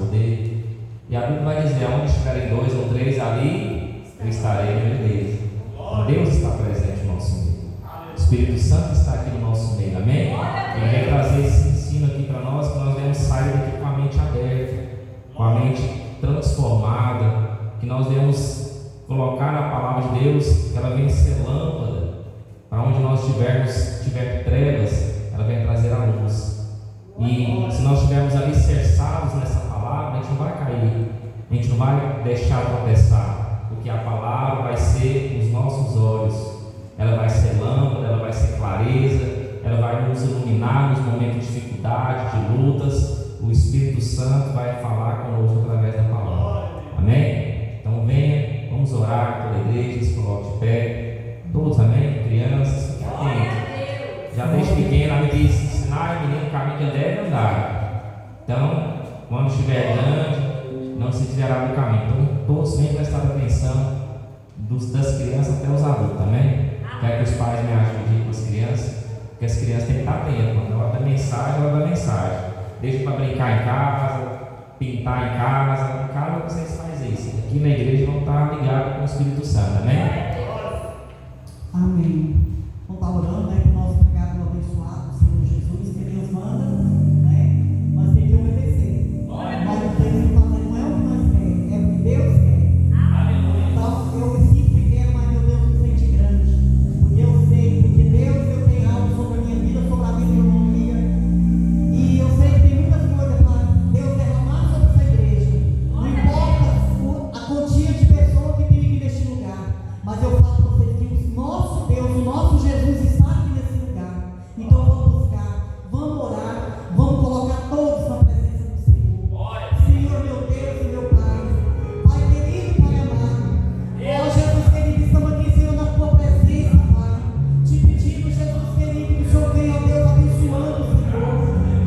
poder. E a Bíblia vai dizer: onde estiverem 2 ou 3 ali, eu estarei no meio deles. Deus está presente no nosso meio. O Espírito Santo está aqui no nosso meio, amém? Ele vem trazer esse ensino aqui para nós, que nós devemos sair daqui com a mente aberta, com a mente transformada, que nós devemos colocar a palavra de Deus, que ela vem ser lâmpada, para onde nós tiver trevas, ela vem trazer a luz. E se nós estivermos alicerçados nessa palavra, a gente não vai cair, a gente não vai deixar tropeçar, porque a palavra vai ser os nossos olhos, ela vai ser lâmpada, ela vai ser clareza, ela vai nos iluminar nos momentos de dificuldade, de lutas. O Espírito Santo vai falar conosco através da palavra, amém? Então venha, vamos orar pela igreja, se coloque de pé, todos, amém? Crianças, fiquem atentos, já desde pequeno, a Bíblia diz: ensinar o menino o caminho que ele deve andar. Então, quando estiver grande, não se desviará do caminho. Então, todos venham prestar atenção, das crianças até os adultos, amém? Quero que os pais me ajudem com as crianças, porque as crianças têm que estar atentas. Quando ela dá mensagem, ela dá mensagem. Deixa para brincar em casa, pintar em casa. Em casa vocês fazem isso. Aqui na igreja vão estar ligados com o Espírito Santo, amém? Amém. Vamos estar orando, né? Para o nosso pregador abençoado, Senhor Jesus, que Deus manda, né? Nós temos que obedecer. Nós não temos que fazer, não é o que nós queremos, é o que Deus quer. Então, eu me sinto pequeno, mas meu Deus me sente grande. Porque eu sei, porque Deus, eu tenho algo sobre a minha vida, sobre a vida da minha família. E eu sei que tem muitas coisas para Deus derramar sobre essa igreja. Não importa a quantia de pessoas que tem que ir neste lugar, mas eu falo para vocês que o nosso Deus, o nosso Jesus está aqui nesse lugar. Então vamos buscar, vamos orar, vamos colocar todos na presença do Senhor. Senhor, meu Deus e meu Pai, Pai querido, Pai amado, ó Jesus querido, estamos aqui, Senhor, na tua presença, Pai, te pedindo, Jesus querido, que o Senhor venha, ó Deus, abençoando, Senhor,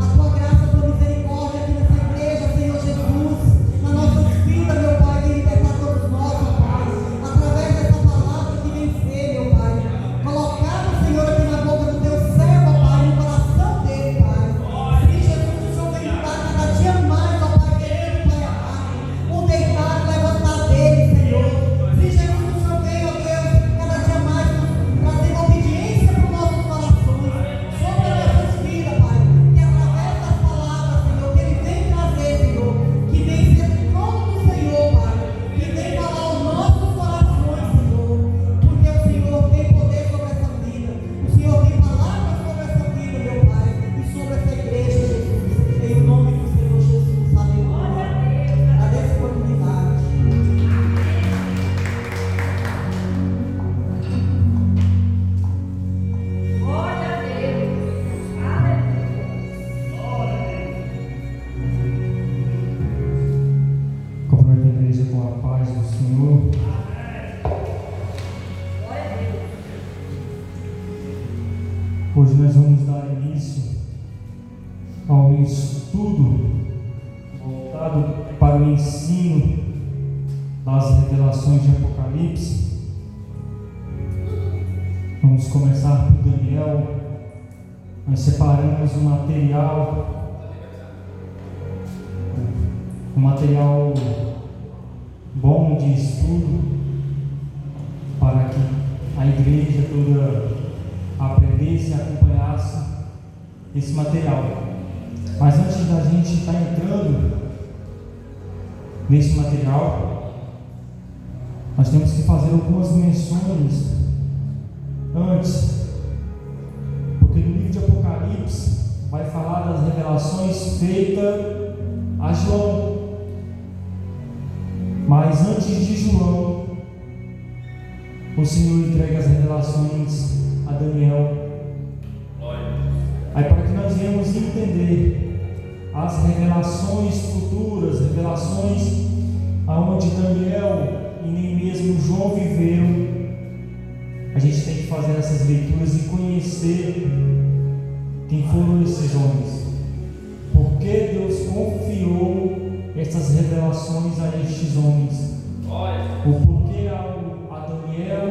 a tua graça, a tua misericórdia aqui nessa igreja, Senhor Jesus, na nossa vida, meu Pai, que libertar todos nós, ó Pai, através dessa palavra que vem ser, meu Pai, colocado, Senhor, aqui na boca do teu servo, ó Pai, no coração dele, Pai. Sim, Jesus, o Senhor vem mudar cada dia mais, ó Pai querido, Pai amado, o deitar e levantar dele, Senhor. Sim, Jesus, o Senhor vem, ó Deus, cada dia mais trazendo obediência para os nossos corações, sobre as nossas vidas, Pai, que através das palavras, Senhor, que ele vem trazer, Senhor, que vem ser o trono do Senhor, Pai, que vem falar aos nossos corações, Senhor, porque o Senhor tem poder sobre essa vida, o Senhor tem palavras sobre essa vida, meu Pai, e sobre essa igreja, Jesus, em nome do Senhor Jesus, aleluia. Agradeço a oportunidade. Glória a Deus. Aleluia. Cumprimento a igreja com a paz do Senhor. Glória a Deus. Hoje nós vamos dar início ao estudo voltado para o ensino das revelações de Apocalipse. Vamos começar por Daniel. Nós separamos um material bom de estudo para que a igreja toda aprendesse e acompanhasse esse material. Mas antes da gente estar entrando nesse material, nós temos que fazer algumas menções antes, porque no livro de Apocalipse vai falar das revelações feitas a João. Mas antes de João, o Senhor entrega as revelações a Daniel. Aí, para que nós venhamos entender as revelações futuras, revelações aonde Daniel e nem mesmo João viveram, a gente tem que fazer essas leituras e conhecer quem foram esses homens, porque Deus confiou essas revelações a estes homens, o porquê a Daniel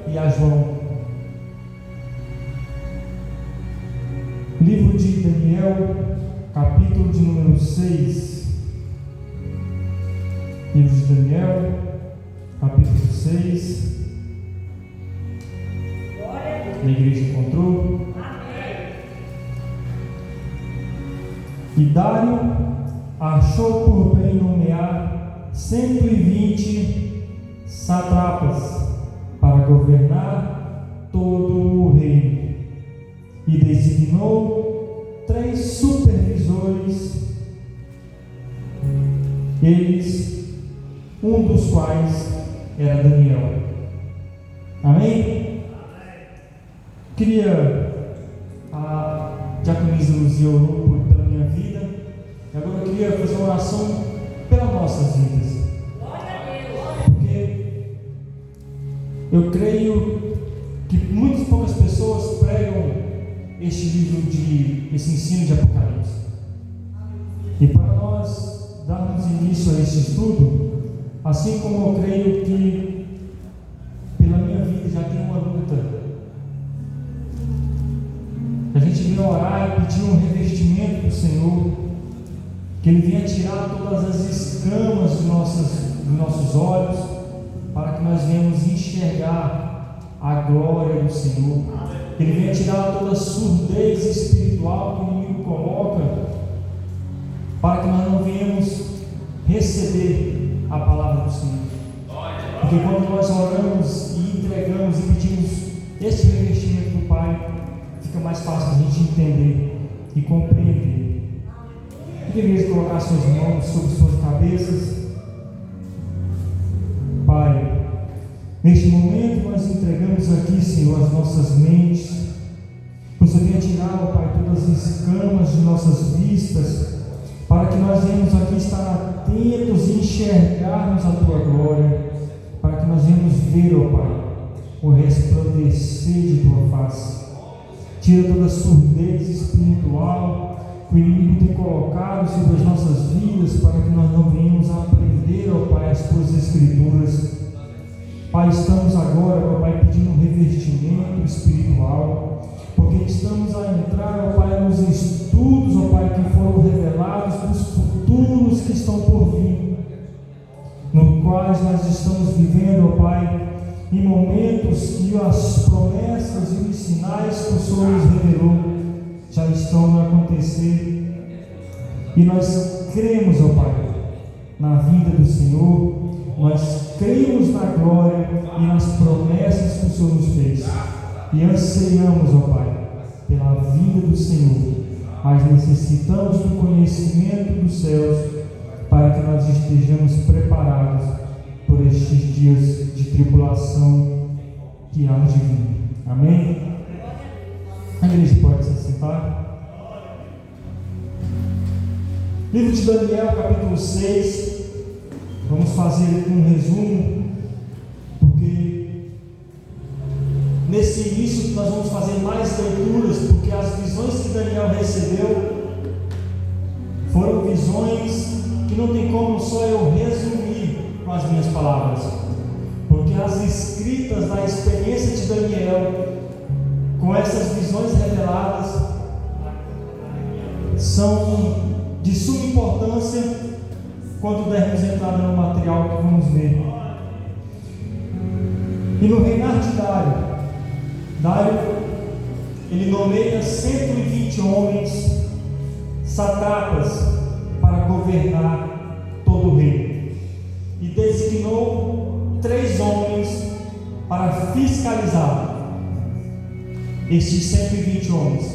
e a João. Livro de Daniel, capítulo de número 6. Livro de Daniel, capítulo 6. A igreja encontrou. E Dário achou por bem nomear 120 satrapas para governar todo o reino, e designou 3 supervisores, eles, um dos quais era Daniel. Amém? Queria a diaconisa Luzia orou pela minha vida, e agora eu queria fazer uma oração pelas nossas vidas, porque eu creio que muitas poucas pessoas pregam este livro, esse ensino de Apocalipse, e para nós darmos início a este estudo, assim como eu creio que pela minha vida já tem uma luta, a gente vem orar e pedir um revestimento do Senhor, que Ele venha tirar todas as escamas dos nossos olhos, para que nós venhamos enxergar a glória do Senhor, que Ele venha tirar toda a surdez espiritual que o inimigo coloca, para que nós não venhamos receber a palavra do Senhor. Porque quando nós oramos e entregamos e pedimos esse revestimento do Pai, fica mais fácil a gente entender e compreender. Eu queria colocar suas mãos sobre suas cabeças. Pai, neste momento nós entregamos aqui, Senhor, as nossas mentes. Você venha tirar, ó Pai, todas as escamas de nossas vistas, para que nós venhamos aqui estar atentos e enxergarmos a Tua glória, para que nós venhamos ver, ó Pai, o resplandecer de Tua face. Tira toda a surdez espiritual que o inimigo tem colocado sobre as nossas vidas, para que nós não venhamos a aprender, ó Pai, as Tuas Escrituras. Pai, estamos agora, ó Pai, pedindo um revestimento espiritual, porque estamos a entrar, ó Pai, nos estudos, ó Pai, que foram revelados dos futuros que estão por vir, no quais nós estamos vivendo, ó Pai, em momentos que as promessas e os sinais que o Senhor nos revelou já estão a acontecer, e nós cremos, ó Pai, na vinda do Senhor, nós cremos na glória e nas promessas que o Senhor nos fez, e anseiamos, ó Pai, pela vinda do Senhor, mas necessitamos do conhecimento dos céus, para que nós estejamos preparados por estes dias de tribulação que há de vir. Amém? A igreja pode se sentar. Livro de Daniel, capítulo 6. Vamos fazer um resumo, porque nesse início nós vamos fazer mais leituras, porque as visões que Daniel recebeu foram visões que não tem como só eu resumir com as minhas palavras, porque as escritas da experiência de Daniel, com essas visões reveladas, são de suma importância quando dermos entrada no material que vamos ver. E no reinar de Dário, ele nomeia 120 homens satrapas para governar todo o reino, e designou 3 homens para fiscalizar estes 120 homens.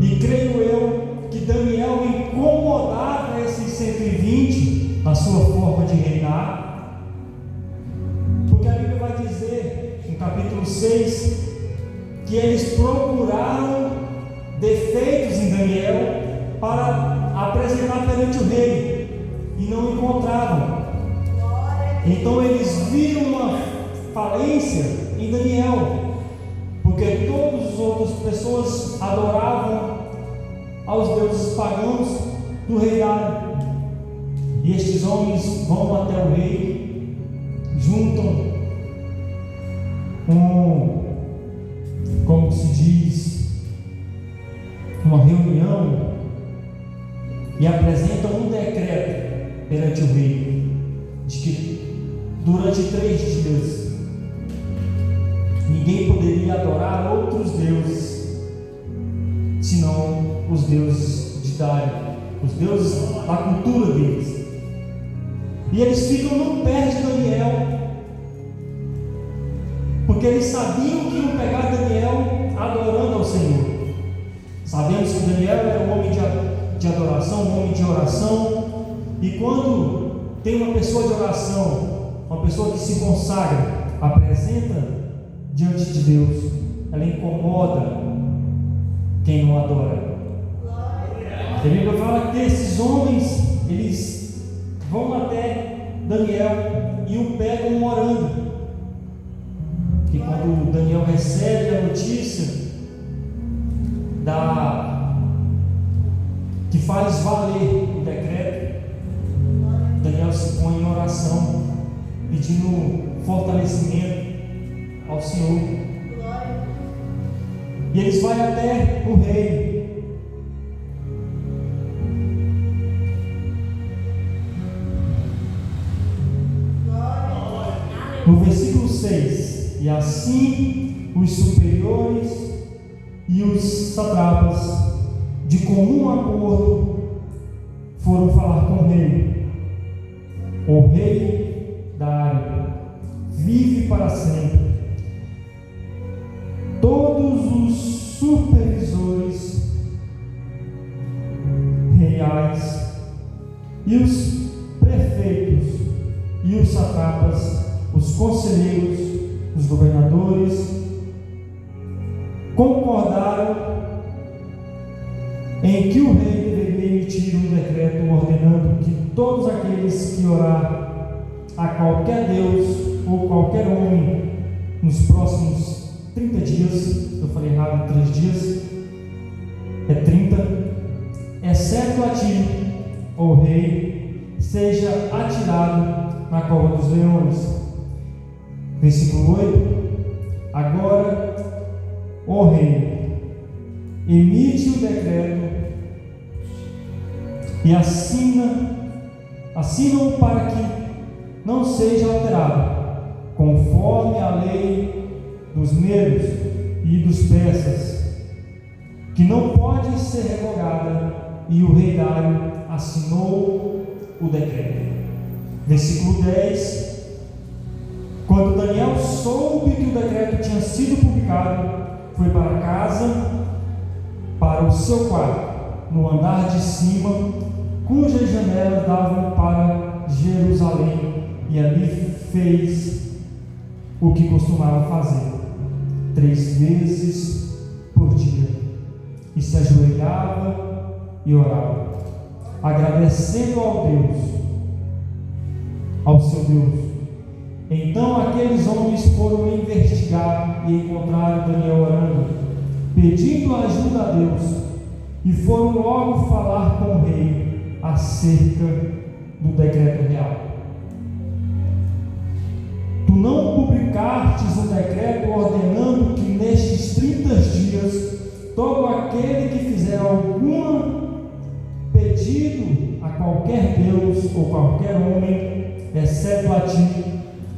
E creio eu que Daniel incomodava esses 120 na sua forma de reinar, porque a Bíblia vai dizer no capítulo 6 que eles procuraram defeitos em Daniel para apresentar perante o rei e não encontravam. Então eles viram uma falência em Daniel, porque todas as outras pessoas adoravam aos deuses pagãos do rei Dário. E estes homens vão até o rei, juntam como se diz, uma reunião, e apresentam um decreto perante o rei, de que durante 3 dias ninguém poderia adorar outros deuses, senão os deuses de Dário, os deuses da cultura deles. E eles ficam no pé de Daniel, porque eles sabiam que iam pegar Daniel adorando ao Senhor. Sabemos que Daniel era um homem de adoração, um homem de oração, e quando tem uma pessoa de oração, uma pessoa que se consagra, apresenta diante de Deus, ela incomoda quem não adora. A Bíblia fala que esses homens, eles vão até Daniel e o pegam orando. E quando Daniel recebe a notícia que faz valer o decreto, Daniel se põe em oração, pedindo fortalecimento ao Senhor. E eles vão até o rei. No versículo 6: e assim os superiores e os satrapas, de comum acordo, foram falar com o rei. O rei Dário vive para sempre. Todos os supervisores reais e os prefeitos e os satrapas, os conselheiros, os governadores, concordaram em que o rei deveria emitir um decreto ordenando que todos aqueles que orar a qualquer Deus ou qualquer homem nos próximos 30 dias, eu falei errado, 3 dias, é 30, exceto a ti, ó rei, seja atirado na cova dos leões. Versículo 8: agora, ó rei, emite o decreto e assina-o para que não seja alterado, conforme a lei dos medos e dos persas, que não pode ser revogada. E o rei Dário assinou o decreto. Versículo 10: quando Daniel soube que o decreto tinha sido publicado, foi para casa, para o seu quarto, no andar de cima, cujas janelas davam para Jerusalém, e ali fez o que costumava fazer 3 vezes por dia, e se ajoelhava e orava, agradecendo ao seu Deus. Então aqueles homens foram investigar e encontraram Daniel orando, pedindo ajuda a Deus, e foram logo falar com o rei acerca do decreto real. Tu não publicastes um decreto ordenando que nestes 30 dias todo aquele que fizer algum pedido a qualquer Deus ou qualquer homem, exceto a ti,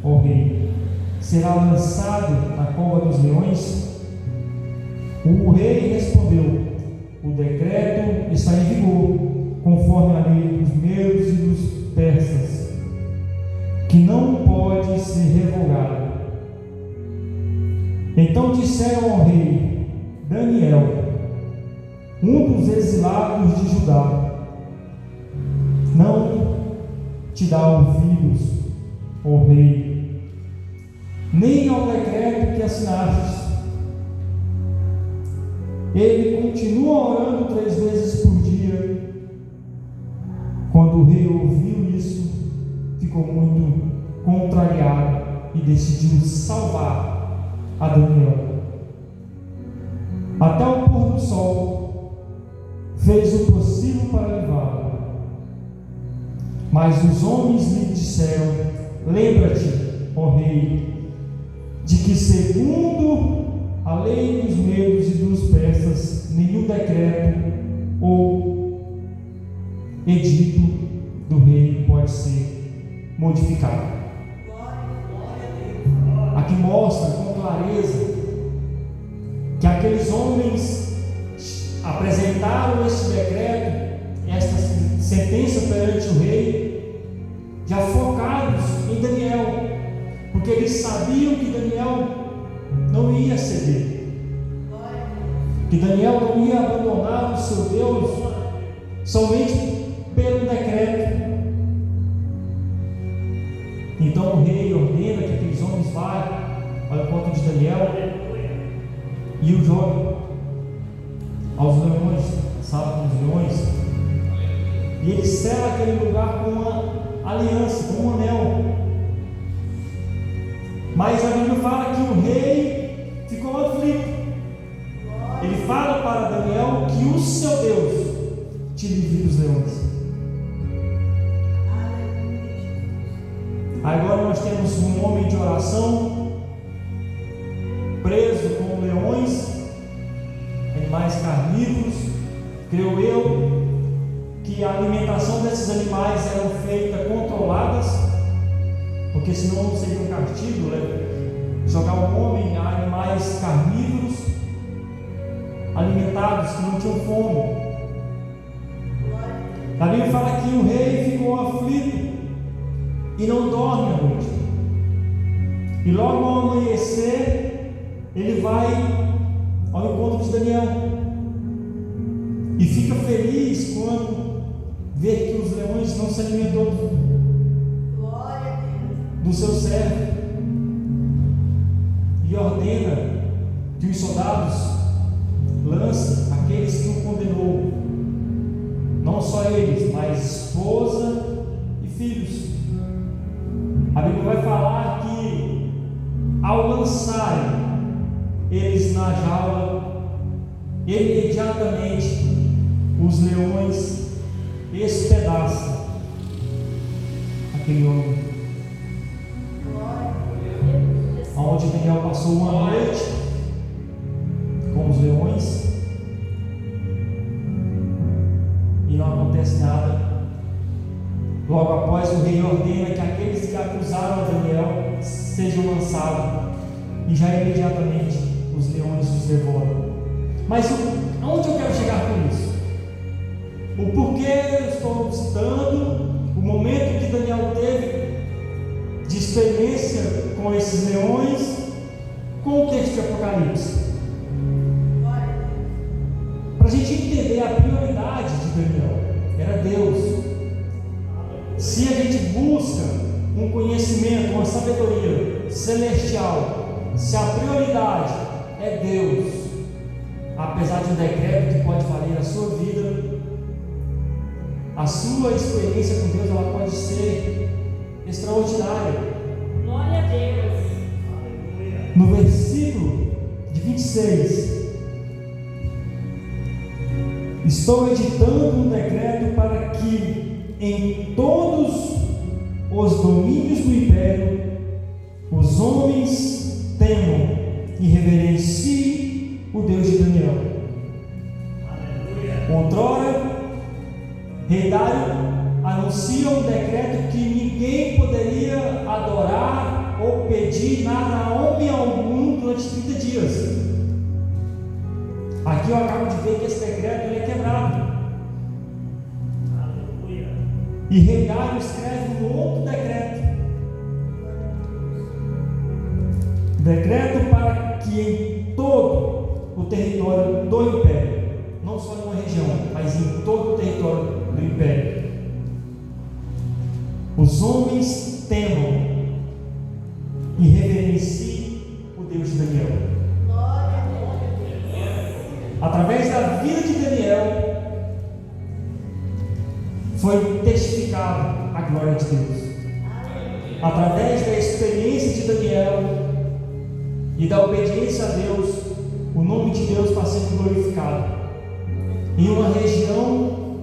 ó rei, será lançado na cova dos leões? O rei respondeu: o decreto está em vigor, conforme a lei dos medos e dos persas, que não pode ser revogada. Então disseram ao rei: Daniel, um dos exilados de Judá, não te dá ouvidos, ó rei, nem ao decreto que assinastes. Ele continua orando 3 vezes por dia. Quando o rei ouviu isso, ficou muito contrariado e decidiu salvar a Daniel. Até o pôr do sol, fez o possível para levá-lo. Mas os homens lhe disseram: lembra-te, ó rei, de que segundo a lei dos medos e dos persas, nenhum decreto ou edito do rei pode pode ser modificado. Aqui mostra com clareza que aqueles homens apresentaram este decreto, esta sentença perante o rei, já focados em Daniel, porque eles sabiam que Daniel não ia ceder, que Daniel não ia abandonar o seu Deus somente pelo decreto. Então o rei ordena que aqueles homens vá ao encontro de Daniel e o joguem aos leões, sabe, com os leões, e ele sela aquele lugar com uma aliança, com um anel. Mas a Bíblia fala que o rei ficou aflito. Ele fala para Daniel que o seu Deus te livre dos leões. Agora nós temos um homem de oração preso com leões, animais carnívoros. Creio eu que a alimentação desses animais era feita controladas, porque senão não seria um castigo, né? Jogar um homem a animais carnívoros alimentados que não tinham fome. A Bíblia fala que o rei ficou aflito e não dorme à noite. E logo ao amanhecer, ele vai ao encontro de Daniel e fica feliz quando vê que os leões não se alimentou do seu servo, e ordena que os soldados lancem aqueles que o condenou, não só eles, mas esposa e filhos. A Bíblia vai falar que ao lançarem eles na jaula, imediatamente os leões despedaçam aquele homem. Onde Daniel passou uma noite com os leões e não acontece nada. Logo após, o rei ordena que aqueles que acusaram Daniel sejam lançados, e já imediatamente os leões os devoram. Mas aonde eu quero chegar com isso? O porquê eu estou citando o momento que Daniel teve de experiência com esses leões, com o texto de Apocalipse, para a gente entender a prioridade de Daniel. Era Deus. Se a gente busca um conhecimento, uma sabedoria celestial, se a prioridade é Deus, apesar de um decreto que pode valer a sua vida, a sua experiência com Deus ela pode ser extraordinária. Glória a Deus. No versículo de 26, estou editando um decreto para que em todos os domínios do império os homens temam e reverenciem o Deus de Daniel. Outrora, rei Dário anuncia um decreto que ninguém poderia adorar ou pedir nada a homem algum durante 30 dias. Aqui eu acabo de ver que esse decreto ele é quebrado. E rei Dário escreve um outro decreto. Decreto para que em todo o território do império, não só em uma região, mas em todo o território do império, os homens temam e reverenciem o Deus de Daniel. Através da vida de Daniel foi testificada a glória de Deus. Através da experiência de Daniel e da obediência a Deus, o nome de Deus está sendo glorificado em uma região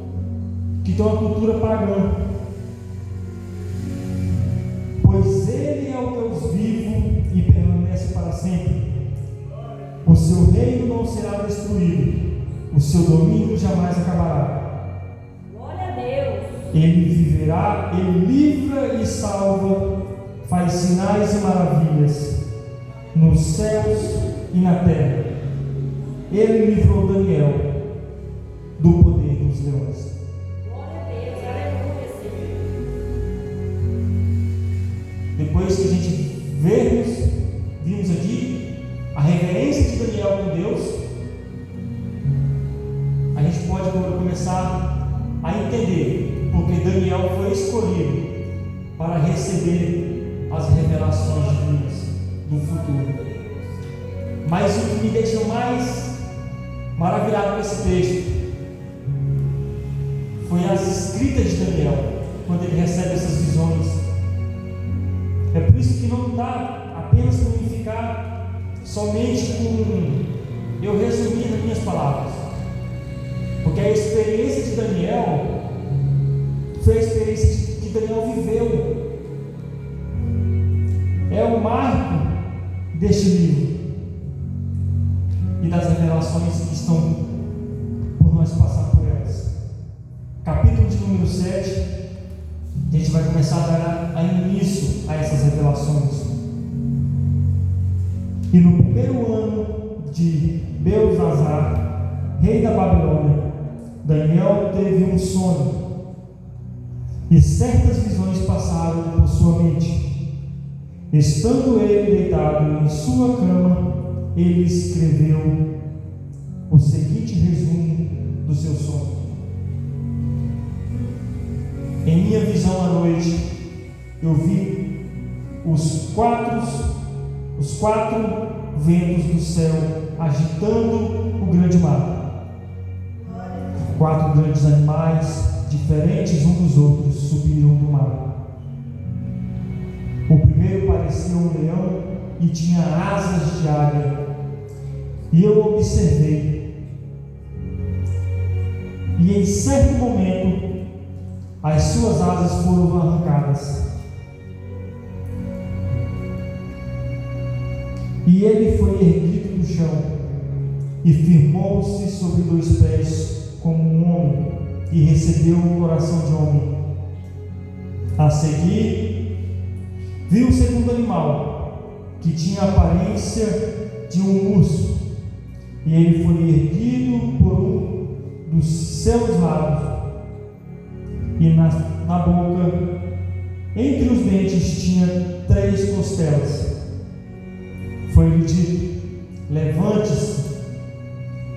que tem uma cultura pagã. Pois Ele é o Deus vivo e permanece para sempre. O seu reino não será destruído, o seu domínio jamais acabará. Glória a Deus. Ele viverá, ele livra e salva, faz sinais e maravilhas nos céus e na terra. Ele livrou Daniel do poder dos leões. Glória a Deus, aleluia, Senhor. Depois que a gente vimos aqui a reverência de Daniel com Deus, a gente pode começar a entender porque Daniel foi escolhido para receber as revelações divinas do futuro. Mas o que me deixa mais maravilhado com esse texto foi as escritas de Daniel, quando ele recebe essas visões. É por isso que não dá apenas para me ficar somente com eu resumir nas minhas palavras, porque a experiência de Daniel foi a experiência que Daniel viveu. É o marco deste livro e das revelações que estão por nós passar por elas. Capítulo de número 7, a gente vai começar a dar início a essas revelações. E no primeiro ano de Beltesazar, rei da Babilônia, Daniel teve um sonho, e certas visões passaram por sua mente. Estando ele deitado em sua cama, ele escreveu o seguinte resumo do seu sonho: em minha visão à noite, eu vi os quatro ventos do céu agitando o grande mar. 4 grandes animais, diferentes uns dos outros, subiram do mar. O primeiro parecia um leão e tinha asas de águia. E eu observei. E em certo momento, as suas asas foram arrancadas. E ele foi erguido do chão e firmou-se sobre 2 pés como um homem e recebeu um coração de homem. A seguir, vi um segundo animal que tinha a aparência de um urso, e ele foi erguido por um dos seus lados, e na boca, entre os dentes, tinha 3 costelas. Foi-lhe dito: levante-se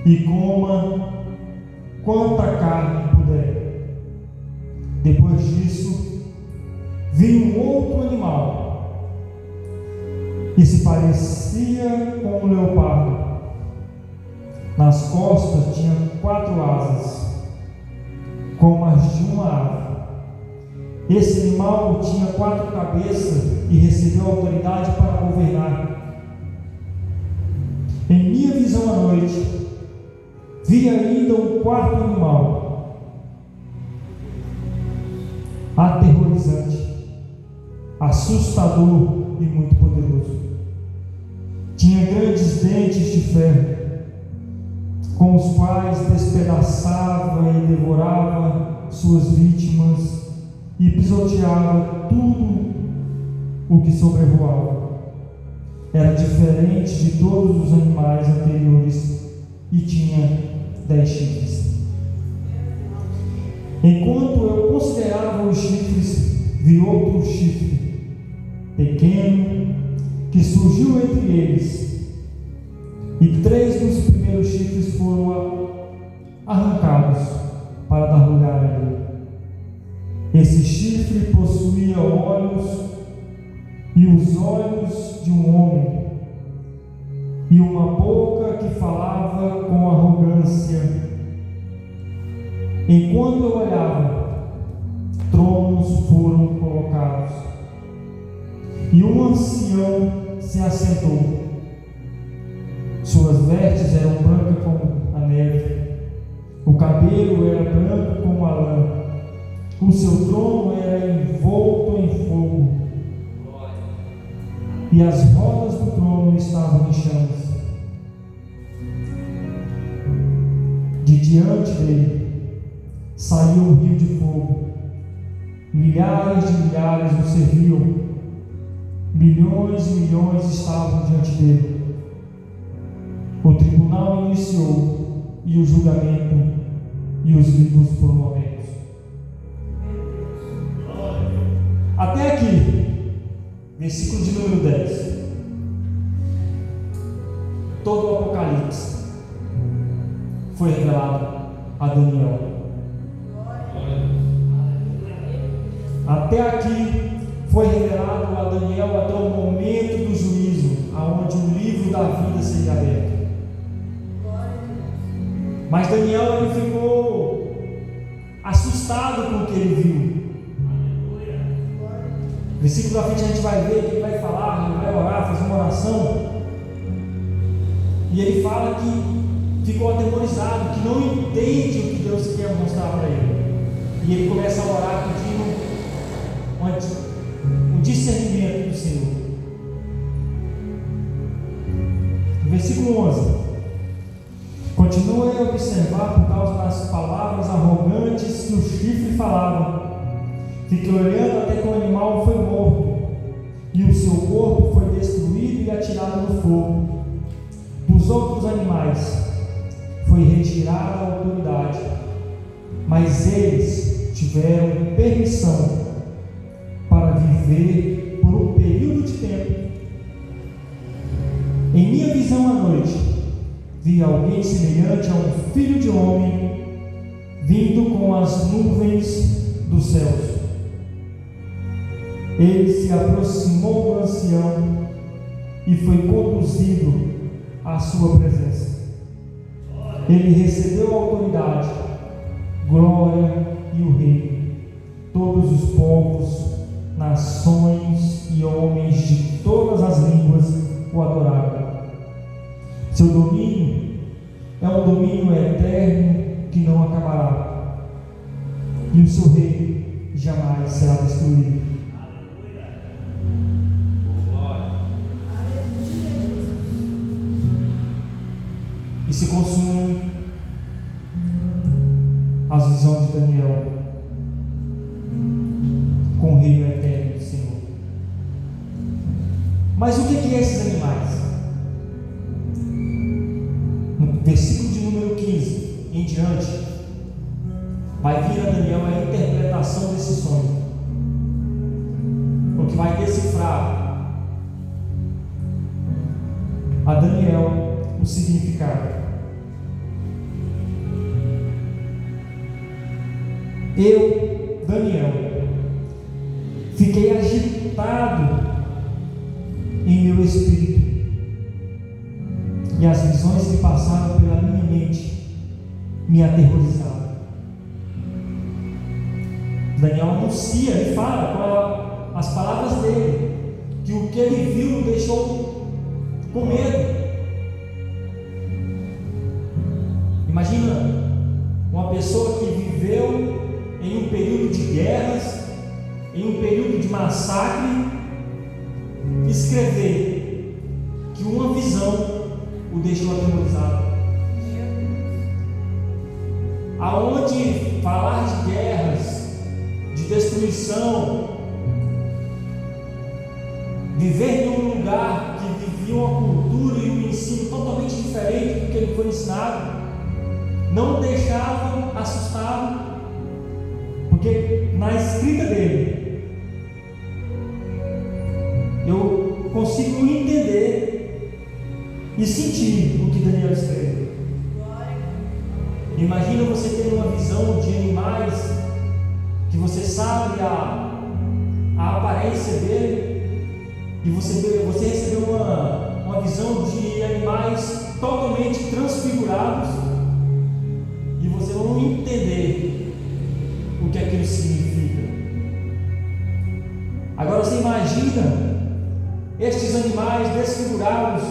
e coma quanta carne puder. Depois disso, vi um outro animal que se parecia com um leopardo. Nas costas tinha 4 asas, como as de uma ave. Esse animal tinha 4 cabeças e recebeu autoridade para governar. Em minha visão à noite, vi ainda um 4º animal, aterrorizante, assustador e muito poderoso. Tinha grandes dentes de ferro, com os quais despedaçava e devorava suas vítimas e pisoteava tudo o que sobrevoava. Era diferente de todos os animais anteriores e tinha 10 chifres. Enquanto eu considerava os chifres, vi outro chifre pequeno que surgiu entre eles, e 3 dos primeiros chifres foram arrancados para dar lugar a ele. Esse chifre possuía olhos e os olhos de um homem, e uma boca que falava com arrogância. Enquanto eu olhava, tronos foram colocados, e um ancião se assentou. Suas vestes eram brancas como a neve, o cabelo era branco como a lã, o seu trono era envolto em fogo, e as rodas do trono estavam em chamas. De diante dele saiu um rio de fogo, milhares de milhares o serviam, milhões e milhões estavam diante dele. O tribunal iniciou e o julgamento e os livros foram abertos. Até aqui, versículo de número 10. Todo o Apocalipse foi revelado a Daniel. Até aqui foi revelado a Daniel até o momento do juízo, aonde o livro da vida seria aberto. Mas Daniel ele ficou assustado com o que ele viu. Versículo da frente a gente vai ver que ele vai falar, ele vai orar, fazer uma oração. E ele fala que ficou atemorizado, que não entende o que Deus quer mostrar para ele. E ele começa a orar pedindo um discernimento do Senhor. Versículo 11. Continuem a observar por causa das palavras arrogantes que o chifre falava. Fiquei olhando até que o animal foi morto, e o seu corpo foi destruído e atirado no fogo. Dos outros animais foi retirada a autoridade, mas eles tiveram permissão para viver por um período de tempo. Em minha visão à noite, vi alguém semelhante a um filho de homem vindo com as nuvens dos céus. Ele se aproximou do ancião e foi conduzido à sua presença. Ele recebeu a autoridade, glória e o reino. Todos os povos, nações e homens de todas as línguas o adoraram. Seu domínio é um domínio eterno que não acabará, e o seu reino jamais será destruído. E se consume as visões de Daniel com o reino eterno do Senhor. Mas o que é esses animais? No versículo de número 15 em diante, vai vir a Daniel a interpretação desse sonho, o que vai decifrar a Daniel o significado. Eu, Daniel, fiquei agitado em meu espírito, e as visões que passaram pela minha mente me aterrorizaram. Daniel anuncia, ele fala com as palavras dele, que o que ele viu o deixou com medo. Imagina uma pessoa que viveu em um período de guerras, em um período de massacre, escrever que uma visão o deixou atemorizado. Aonde falar de guerras, de destruição, viver em um lugar que vivia uma cultura e um ensino totalmente diferente do que ele foi ensinado, não o deixava assustado, porque na escrita dele eu consigo entender e sentir o que Daniel escreve. Imagina você ter uma visão de animais que você sabe a aparência dele, e você recebeu uma visão de animais totalmente transfigurados, e você não entender o que aquilo significa. Agora você imagina estes animais desfigurados,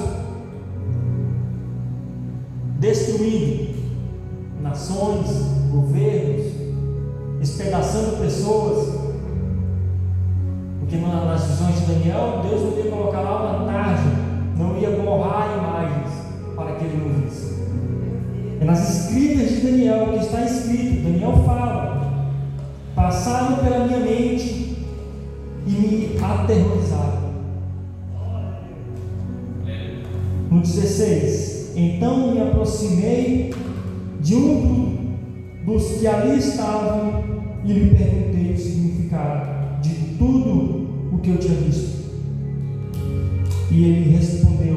destruindo nações, governos, despedaçando pessoas, porque nas visões de Daniel, Deus não ia colocar lá uma tarja, não ia borrar imagens para que ele não visse. É nas escritas de Daniel que está escrito. Daniel fala: passaram pela minha mente e me aterrorizaram. No 16: então me aproximei de um dos que ali estavam e lhe perguntei o significado de tudo o que eu tinha visto. E ele respondeu,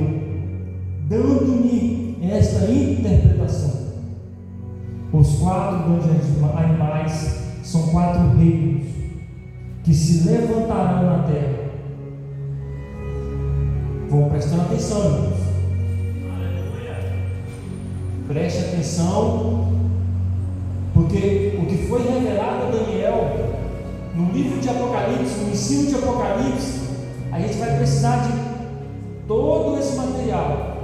dando-me esta interpretação: os 4 grandes animais são 4 reinos que se levantarão na terra. Vão prestando atenção, irmãos. Preste atenção, porque o que foi revelado a Daniel no livro de Apocalipse, no ensino de Apocalipse, a gente vai precisar de todo esse material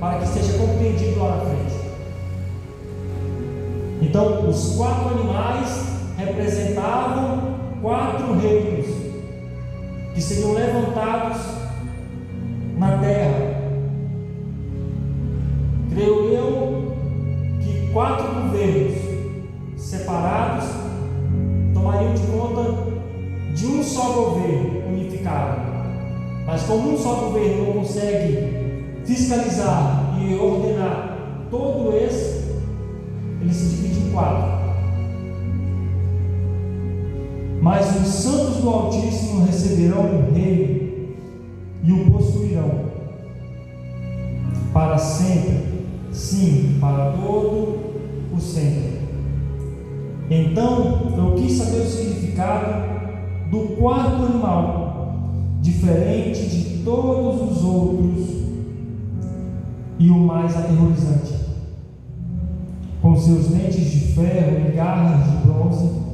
para que seja compreendido lá na frente. Então, os 4 animais representavam 4 reinos que seriam levantados na terra. Creio eu que 4 governos separados tomariam de conta de um só governo unificado. Mas como um só governo não consegue fiscalizar e ordenar todo esse, ele se divide em 4. Mas os santos do Altíssimo receberão o reino e o possuirão para sempre, sim, para todo o sempre. Então eu quis saber o significado do 4º animal, diferente de todos os outros e o mais aterrorizante, com seus dentes de ferro e garras de bronze.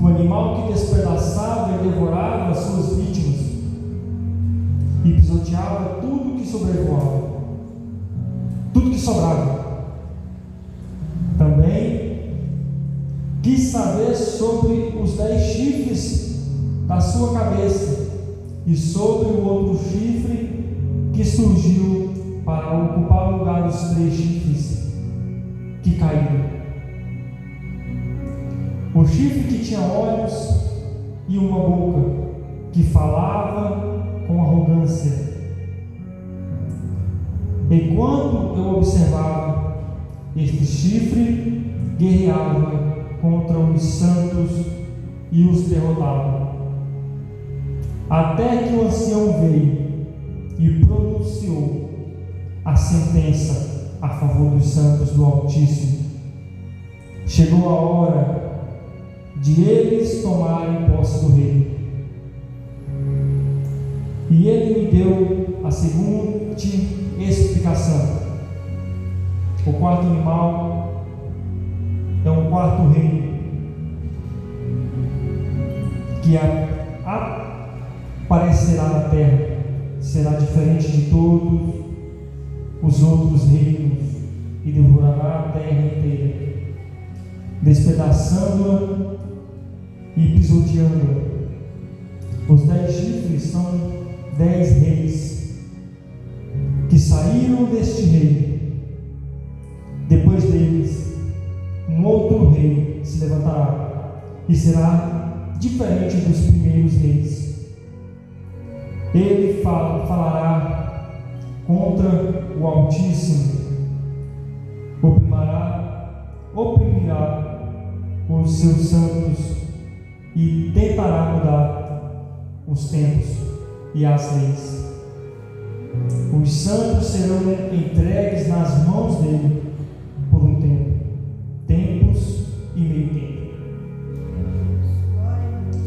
O animal que despedaçava e devorava as suas vítimas e pisoteava tudo que sobrevoava, tudo que sobrava. Também quis saber sobre os 10 chifres da sua cabeça e sobre o outro chifre que surgiu para ocupar o lugar dos 3 chifres que caíram. O chifre que tinha olhos e uma boca, que falava com arrogância. Enquanto eu observava, este chifre guerreava contra os santos e os derrotava, até que o ancião veio e pronunciou a sentença a favor dos santos do Altíssimo. Chegou a hora de eles tomarem posse do reino. E ele me deu a seguinte explicação: o 4º animal é um 4º reino que aparecerá na terra, será diferente de todos os outros reinos e devorará a terra inteira, despedaçando-a e pisoteando-a. Os 10 chifres são 10 reis que saíram deste reino. Depois deles, um outro rei se levantará e será diferente dos primeiros reis. Ele falará contra o Altíssimo, oprimirá os seus santos e tentará mudar os tempos e as leis. Os santos serão entregues nas mãos dele por um tempo, tempos e meio tempo.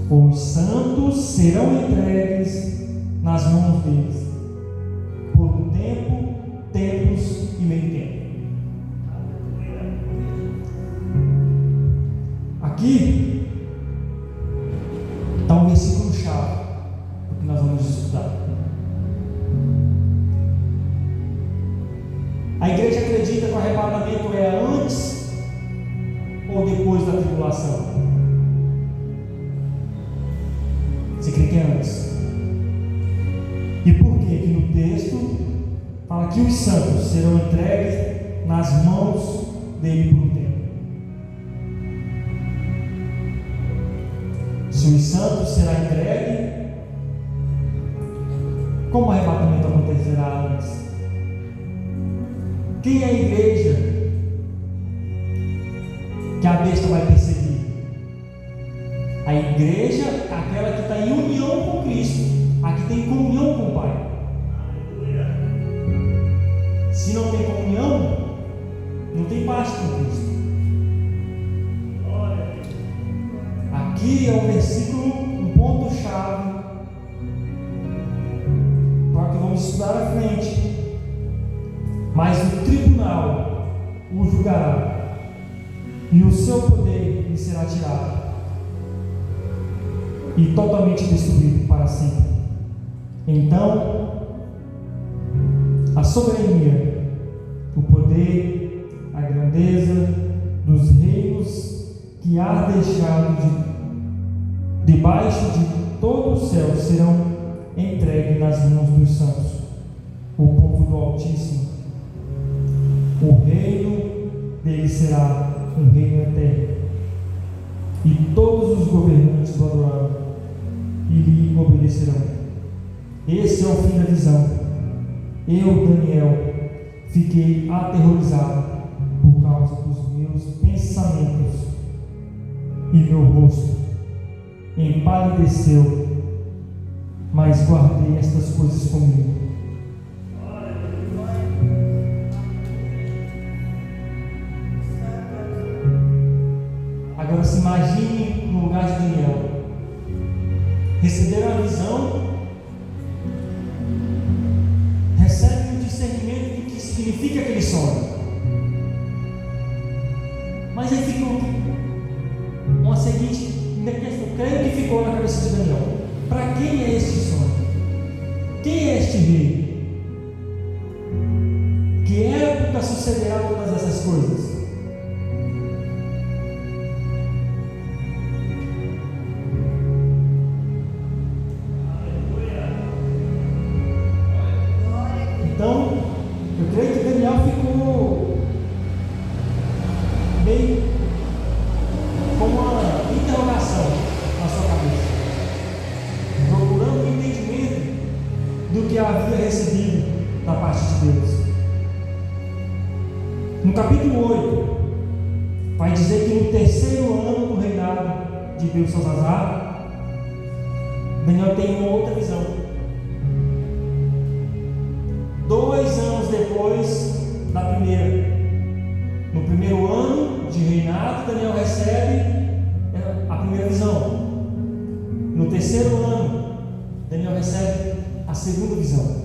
Os santos serão entregues nas mãos deles por um tempo, tempos e meio tempo. Aqui está um versículo chave que nós vamos estudar. A igreja acredita que o arrebatamento é antes ou depois da tribulação? Você crê que é antes? E por que que no texto fala que os santos serão entregues nas mãos dele por um tempo? Os santos será entregue. Como o arrebatamento acontecerá antes? Quem é a igreja que a besta vai perseguir? A igreja é aquela que está em união com Cristo, a que tem comunhão com o Pai. Se não tem comunhão, não tem paz com Cristo. Aqui é um versículo, um ponto-chave para o que vamos estudar à frente. Mas o tribunal o julgará, e o seu poder lhe será tirado e totalmente destruído para sempre. Então, a soberania, o poder, a grandeza dos reinos que há deixado debaixo de todo o céu serão entregues nas mãos dos santos, o povo do Altíssimo. O reino dele será um reino eterno, e todos os governantes o adorarão e lhe obedecerão. Esse é o fim da visão. Eu, Daniel, fiquei aterrorizado por causa dos meus pensamentos, e meu rosto empalideceu, mas guardei estas coisas comigo. Agora se imagine no lugar de Daniel. Receberam a visão, recebem o discernimento do que significa aquele sonho, mas aí fica uma seguinte questão, creio que ficou na cabeça de Daniel: para quem é este sonho? Quem é este rei? Que época sucederá todas essas coisas? Então, eu creio que Daniel ficou meio com uma interrogação na sua cabeça, procurando o entendimento do que havia recebido da parte de Deus. No capítulo 8, vai dizer que no terceiro ano do reinado de Belsazar, Daniel tem uma outra visão. 2 anos depois da primeira, no primeiro ano de reinado, Daniel recebe a primeira visão. No terceiro ano, Daniel recebe a segunda visão.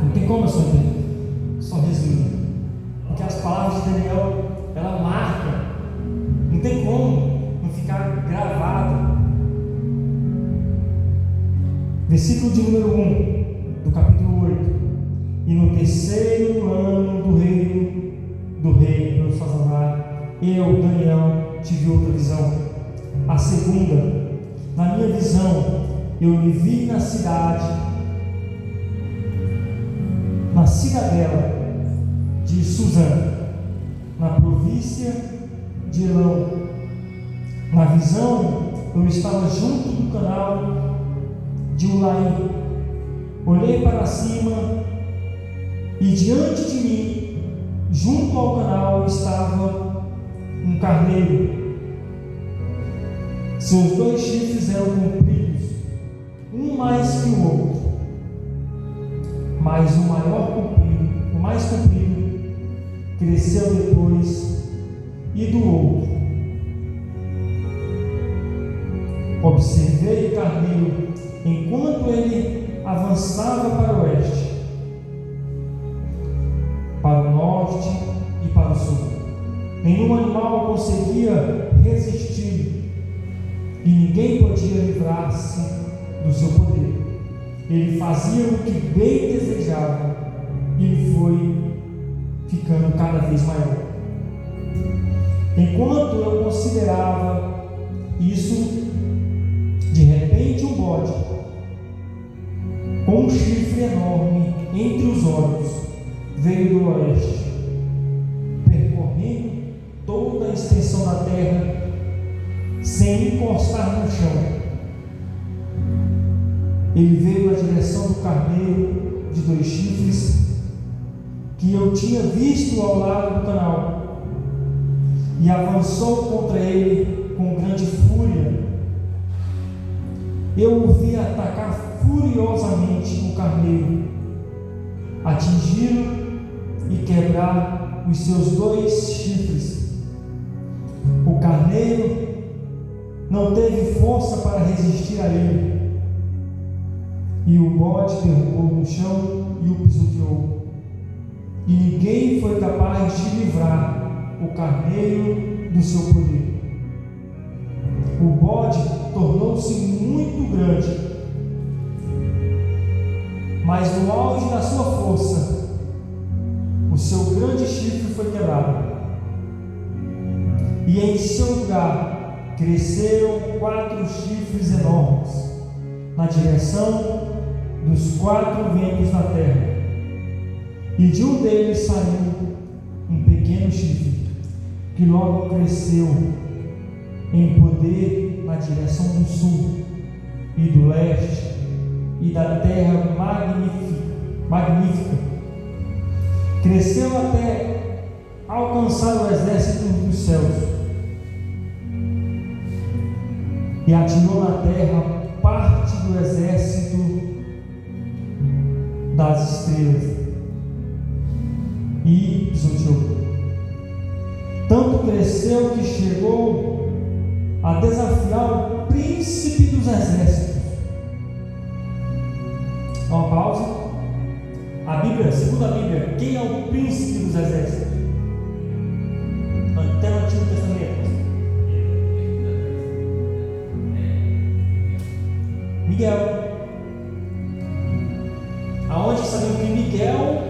Não tem como eu só resumir, porque as palavras de Daniel, ela marca, não tem como não ficar gravado. Versículo de número 1 do capítulo 8: e no terceiro ano do reino do rei Belsazar, eu, Daniel, tive outra visão, a segunda. Na minha visão, eu me vi na cidadela de Suzã, na província de Elão. Na visão, eu estava junto do canal de Ulaim. Olhei para cima e diante de mim, junto ao canal, estava um carneiro. Seus 2 chifres eram compridos, um mais que o outro, mas o mais comprido, cresceu depois e do outro. Observei o carneiro enquanto ele avançava para o oeste, para o norte e para o sul. Nenhum animal conseguia resistir e ninguém podia livrar-se do seu poder. Ele fazia o que bem desejava e foi ficando cada vez maior. Enquanto eu considerava isso, de repente um bode, com um chifre enorme entre os olhos, veio do oeste, percorrendo toda a extensão da terra, sem encostar no chão. Ele veio na direção do carneiro de 2 chifres, que eu tinha visto ao lado do canal, e avançou contra ele com grande fúria. Eu o vi atacar furiosamente o carneiro, atingi-lo e quebrar os seus 2 chifres. O carneiro não teve força para resistir a ele, e o bode derrubou no chão e o pisoteou, e ninguém foi capaz de livrar o carneiro do seu poder. O bode tornou-se muito grande, mas no auge da sua força, o seu grande chifre foi quebrado, e em seu lugar cresceram 4 chifres enormes, na direção dos 4 ventos da terra, e de um deles saiu um pequeno chifre, que logo cresceu em poder na direção do sul e do leste e da terra magnífica. Cresceu até alcançar o exército dos céus e atirou na terra parte do exército das estrelas e pisoteou. Tanto cresceu que chegou a desafiar o príncipe dos exércitos. Uma pausa. A Bíblia, segundo a Bíblia, quem é o príncipe dos exércitos? Até no Antigo Testamento. Miguel. Aonde sabemos que Miguel,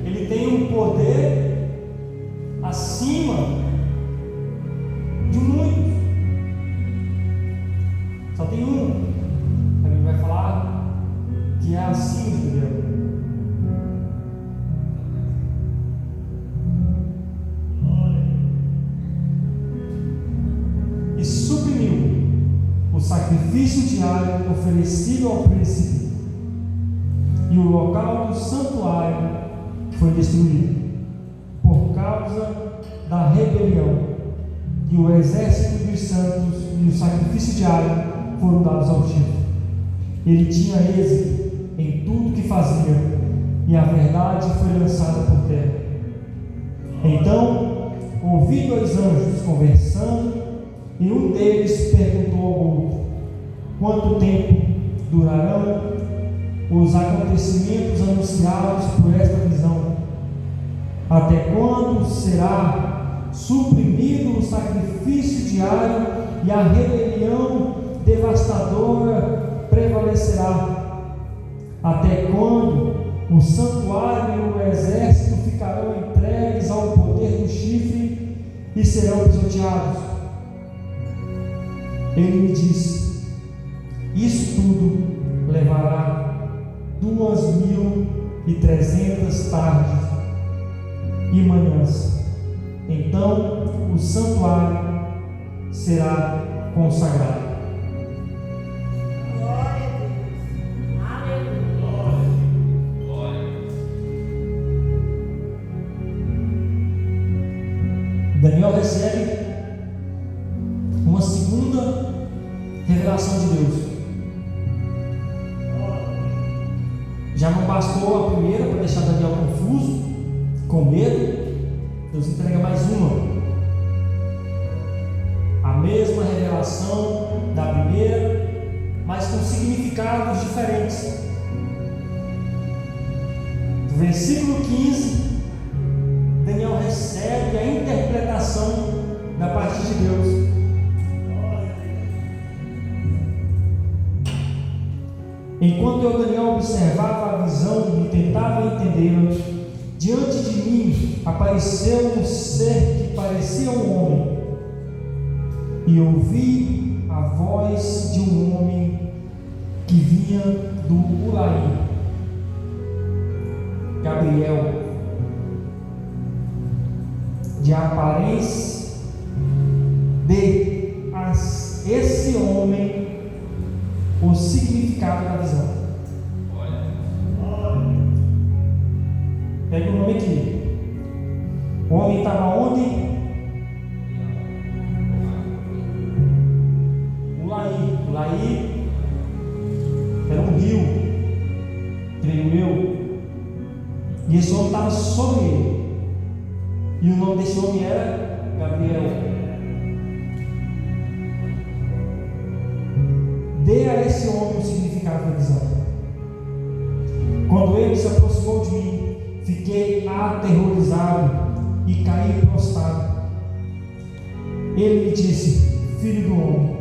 ele tem um poder acima de muitos. Só tem um. A Bíblia vai falar que é acima de Miguel. E suprimiu o sacrifício diário oferecido ao príncipe, e o local do santuário foi destruído por causa da rebelião, e o exército dos santos e o sacrifício diário foram dados ao chifre. Ele tinha êxito em tudo que fazia, e a verdade foi lançada por terra. Então ouvi 2 anjos conversando, e um deles perguntou ao outro: quanto tempo durarão os acontecimentos anunciados por esta visão? Até quando será suprimido o sacrifício diário e a rebelião devastadora prevalecerá? Até quando o santuário e o exército ficarão entregues ao poder do chifre e serão pisoteados? Ele me disse: isso tudo levará 2.300 tardes e manhãs. Então o santuário será consagrado. Glória a Deus. Aleluia. Daniel recebe uma segunda revelação de Deus. Já não bastou a primeira para deixar Daniel confuso, com medo. Deus entrega mais uma. A mesma revelação da primeira, mas com significados diferentes. No versículo 15, Daniel recebe a interpretação da parte de Deus. Enquanto eu, Daniel, observava a visão e tentava entendê-la, diante de mim apareceu um ser que parecia um homem, e ouvi a voz de um homem que vinha do Ulaim. Gabriel, de aparência, dê a esse homem o significado da visão. Pega o nome aqui. O homem estava onde? O Laí era um rio, creio eu, e esse homem estava sobre ele, e o nome desse homem era Gabriel. Dê a esse homem o significado da visão. Quando ele se aproximou de mim, fiquei aterrorizado e caí prostrado. Ele me disse: filho do homem,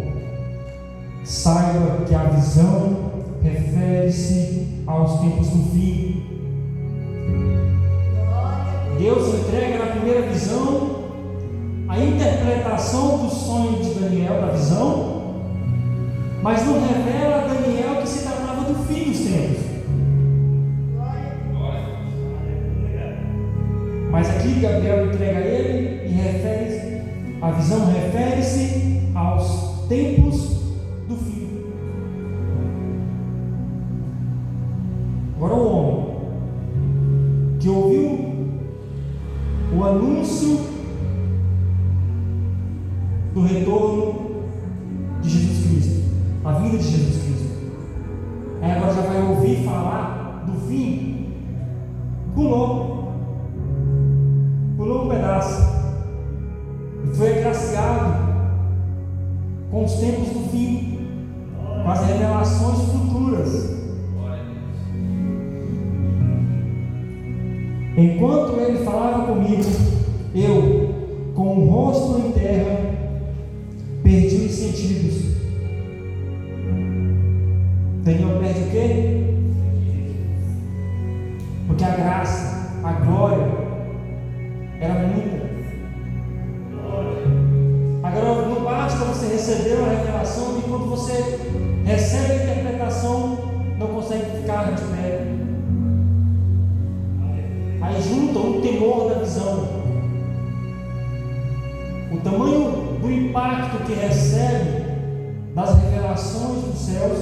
saiba que a visão refere-se aos tempos do fim. Deus entrega na primeira visão a interpretação do sonho de Daniel, da visão, mas não revela a Daniel que se tratava do fim dos tempos. Mas aqui Gabriel entrega a ele e a visão refere-se aos tempos do fim. Agora o homem que ouviu o anúncio do retorno de Jesus Cristo, a vinda de Jesus Cristo, aí agora já vai ouvir falar do fim, pulou um pedaço e foi agraciado com os tempos do fim, com as revelações futuras. Enquanto ele falava comigo, eu, com o rosto em terra, perdi os sentidos. Daniel perde o quê? Porque a graça, a glória era muita. Agora não basta você receber uma revelação e quando você recebe a interpretação não consegue ficar de pé. Aí junta o temor da visão, o tamanho do impacto que recebe das revelações dos céus,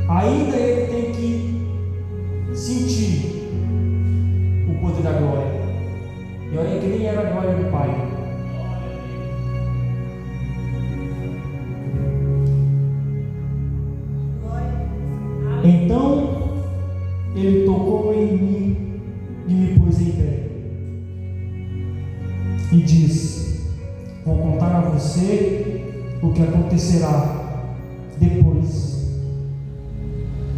ainda ele tem que sentir o poder da glória. E olha que nem era a glória do Pai. Então ele tocou em mim e me pôs em pé e disse: vou contar a você o que acontecerá depois,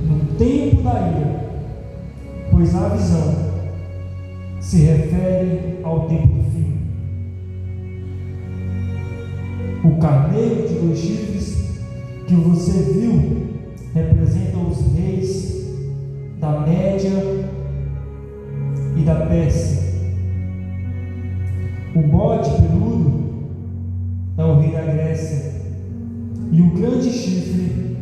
no tempo da ira, pois a visão se refere ao tempo do fim. O carneiro de 2 chifres que você viu representa os reis da Média e da Pérsia. O bode peludo é o rei da Grécia, e o grande chifre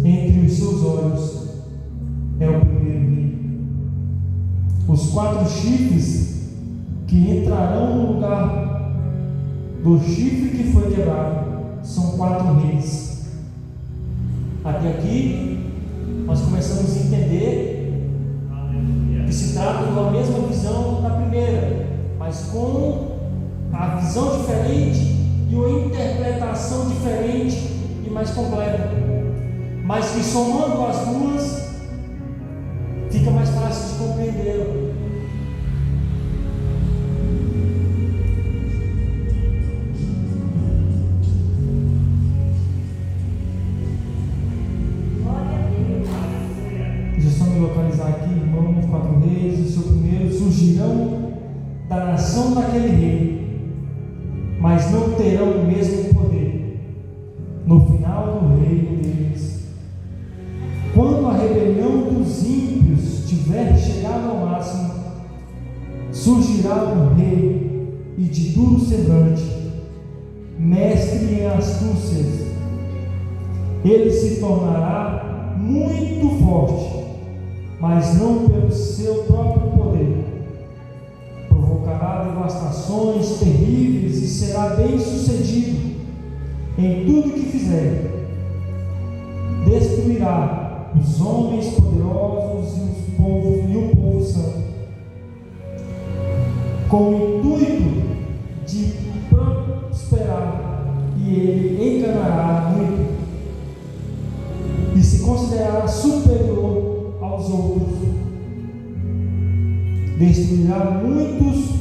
entre os seus olhos é o primeiro rei. Os 4 chifres que entrarão no lugar do chifre que foi quebrado são 4 reis. Até aqui nós começamos a entender que se trata de uma mesma visão da primeira, mas com a visão diferente e uma interpretação diferente e mais completa, mas que somando as duas fica mais fácil de compreender. Localizar aqui, irmãos, 4 reis, o seu primeiro surgirão da nação daquele rei, mas não terão o mesmo poder no final do reino deles. Quando a rebelião dos ímpios tiver chegado ao máximo, surgirá um rei e de duro semblante, mestre em astúcias, ele se tornará muito forte, mas não pelo seu próprio poder. Provocará devastações terríveis e será bem sucedido em tudo que fizer. Destruirá os homens poderosos e o povo santo, com o intuito de prosperar, e ele enganará muito e se considerará superior aos outros. Destruirá muitos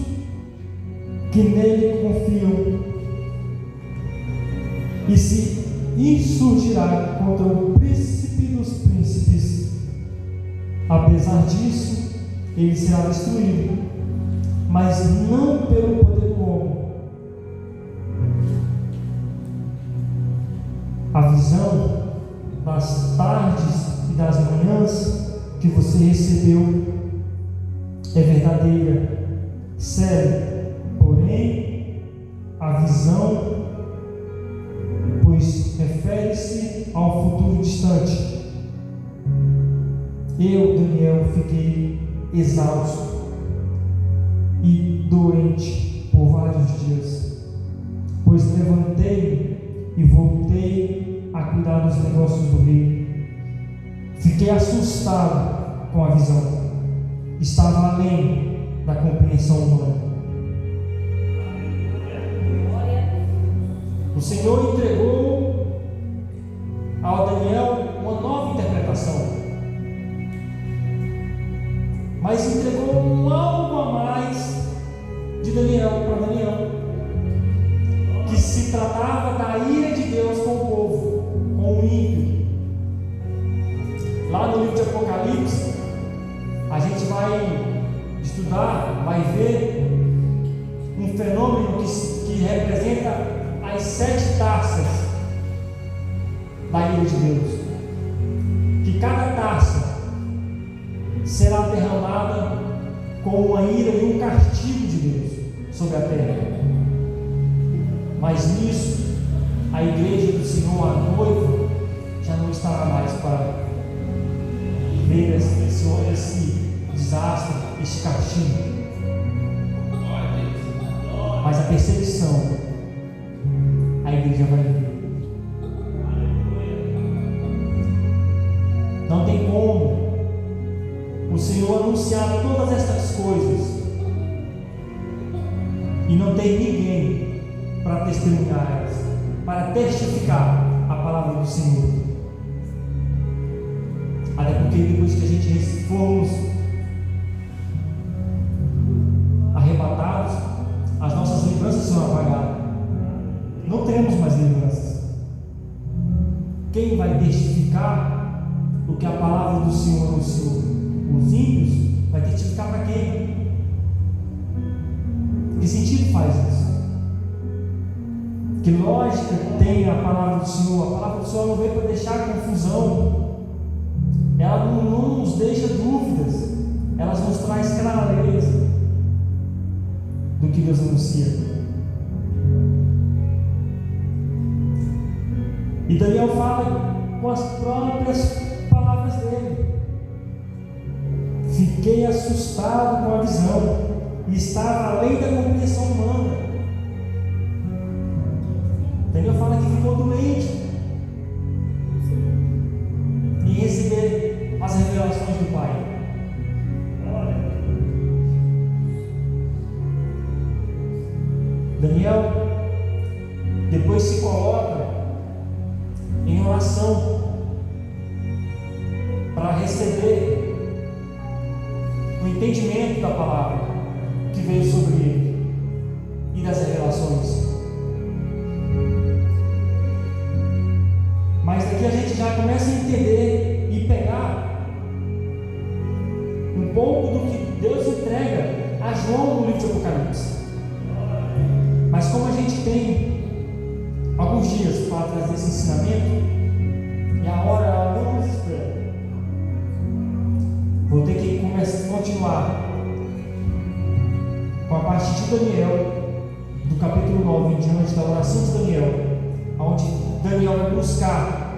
que nele confiam e se insurgirá contra o príncipe dos príncipes. Apesar disso, ele será destruído, mas não pelo poder do homem. A visão das tardes e das manhãs que você recebeu é verdadeira, séria, porém a visão, pois refere-se ao futuro distante. Eu, Daniel, fiquei exausto e doente por vários dias, pois levantei e voltei a cuidar dos negócios do rei. Fiquei assustado com a visão, estava além da compreensão humana. O Senhor entregou ao Daniel uma nova interpretação, mas entregou algo a mais de Daniel para Daniel, que se tratava da ira de Deus com o povo, com o ímpio. Lá no livro de Apocalipse, a gente vai estudar, vai ver um fenômeno que representa as 7 taças da ira de Deus, que cada taça será derramada com uma ira e um castigo de Deus sobre a terra. Mas nisso, a igreja do Senhor, a noiva, já não estará mais para ver esse desastre, esse castigo. Mas a perseguição, a igreja vai viver. Não tem como o Senhor anunciar todas estas coisas e não ter ninguém para testemunhar elas, para testificar a palavra do Senhor. Até porque depois que a gente formos arrebatados, as nossas lembranças serão apagadas. Não teremos mais lembranças. Quem vai testificar o que a palavra do Senhor anunciou? Os ímpios? Vai testificar para quem? Que sentido faz isso? Que lógica tem a palavra do Senhor? A palavra do Senhor não veio para deixar confusão. Ela não nos deixa dúvidas. Ela nos traz clareza do que Deus anuncia. E Daniel fala com as próprias palavras dele. Fiquei assustado com a visão e estava além da compreensão humana. Daniel fala que ficou doente em receber as revelações do Pai. Daniel depois se coloca em oração para receber o entendimento da palavra que veio sobre ele e das revelações. Mas aqui a gente já começa a entender e pegar um pouco do que Deus entrega a João no livro de Apocalipse. Mas como a gente tem alguns dias para trazer esse ensinamento e a hora ela não nos espera, vou ter que continuar com a parte de Daniel, do capítulo 9 em diante, da oração de Daniel, onde Daniel vai buscar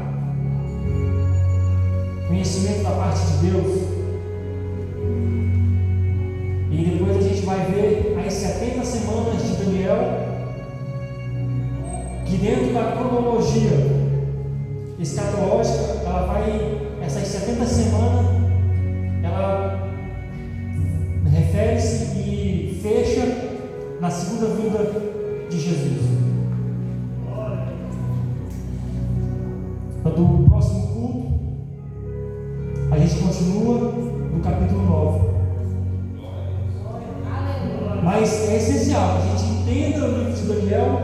conhecimento da parte de Deus. E depois a gente vai ver as 70 semanas de Daniel, que dentro da cronologia escatológica, essas 70 semanas, ela refere-se e fecha na segunda vinda de Jesus. Do próximo culto, a gente continua no capítulo 9. Mas é essencial que a gente entenda o livro de Daniel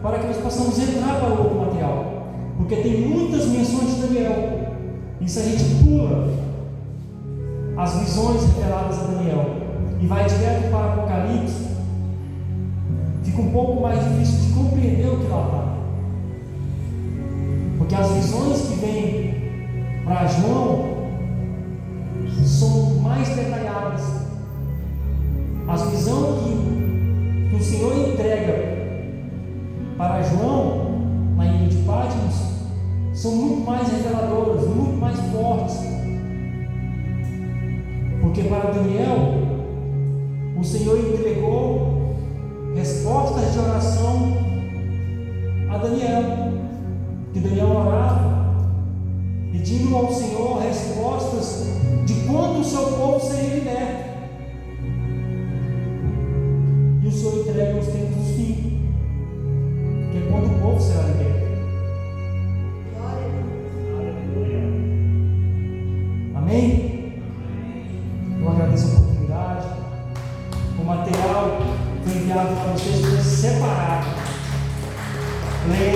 para que nós possamos entrar para o outro material, porque tem muitas menções de Daniel, e se a gente pula as visões reveladas a Daniel e vai direto para Apocalipse, fica um pouco mais difícil de compreender o que lá está, porque as visões que vêm para João são mais detalhadas. As visões que o Senhor entrega para João na ilha de Patmos são muito mais reveladoras, muito mais fortes, porque para Daniel o Senhor entregou respostas de oração a Daniel, que Daniel orava pedindo ao Senhor respostas de quando o seu povo seria liberto.